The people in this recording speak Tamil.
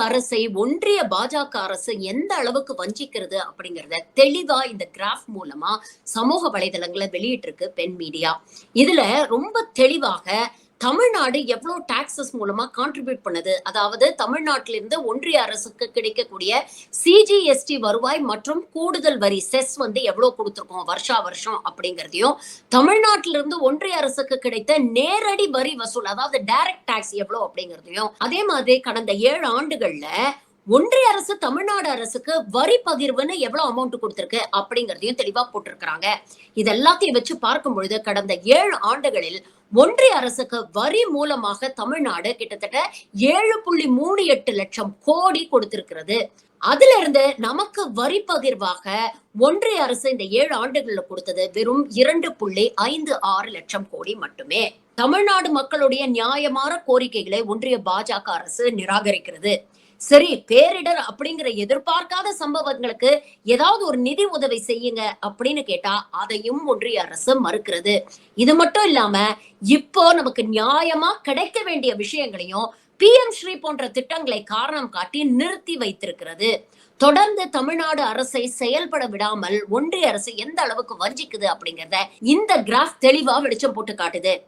அரசை ஒன்றிய பாஜக அரசு எந்த அளவுக்கு வஞ்சிக்கிறது அப்படிங்கறத தெளிவா இந்த கிராஃப் மூலமா சமூக வலைதளங்களை வெளியிட்டிருக்கு பெண் மீடியா. இதுல ரொம்ப தெளிவாக தமிழ்நாடு எவ்வளவு டாக்ஸஸ் மூலமா கான்ட்ரிபியூட் பண்ணுது, அதாவது தமிழ்நாட்டிலிருந்து ஒன்றிய அரசுக்கு கிடைக்கக்கூடிய சிஜிஎஸ்டி வருவாய் மற்றும் கூடுதல் வரி செஸ் எவ்வளவு கொடுத்திருக்கோம் வருஷா வருஷம் அப்படிங்கறதையும், தமிழ்நாட்டிலிருந்து ஒன்றிய அரசுக்கு கிடைத்த நேரடி வரி வசூல் அதாவது டைரக்ட் டாக்ஸ் எவ்வளவு அப்படிங்கறதையும், அதே மாதிரி கடந்த 7 ஆண்டுகள்ல ஒன்றிய அரசு தமிழ்நாடு அரசுக்கு வரி பகிர்வுன்னு எவ்வளவு அமௌண்ட் கொடுத்திருக்கு அப்படிங்கறதையும் தெளிவா போட்டிருக்கிறாங்க. இது எல்லாத்தையும் வச்சு பார்க்கும் பொழுது கடந்த 7 ஆண்டுகளில் ஒன்றிய அரசுக்கு வரி மூலமாக தமிழ்நாடு கிட்டத்தட்ட 7.38 லட்சம் கோடி கொடுத்திருக்கிறது. அதுல இருந்து நமக்கு வரி பகிர்வாக ஒன்றிய அரசு இந்த 7 ஆண்டுகள்ல கொடுத்தது வெறும் 2.56 லட்சம் கோடி மட்டுமே. தமிழ்நாடு மக்களுடைய நியாயமான கோரிக்கைகளை ஒன்றிய பாஜக அரசு நிராகரிக்கிறது. சரி, பேரிடர் அப்படிங்கிற எதிர்பார்க்காத சம்பவங்களுக்கு ஏதாவது ஒரு நிதி உதவி செய்யுங்க அப்படின்னு கேட்டா அதையும் ஒன்றிய அரசு மறுக்கிறது. இது மட்டும் இல்லாம இப்போ நமக்கு நியாயமா கிடைக்க வேண்டிய விஷயங்களையும் PM ஸ்ரீ போன்ற திட்டங்களை காரணம் காட்டி நிறுத்தி வைத்திருக்கிறது. தொடர்ந்து தமிழ்நாடு அரசை செயல்பட விடாமல் ஒன்றிய அரசு எந்த அளவுக்கு வஞ்சிக்குது அப்படிங்கறத இந்த கிராஃப் தெளிவா வெளிச்சம் போட்டு காட்டுது.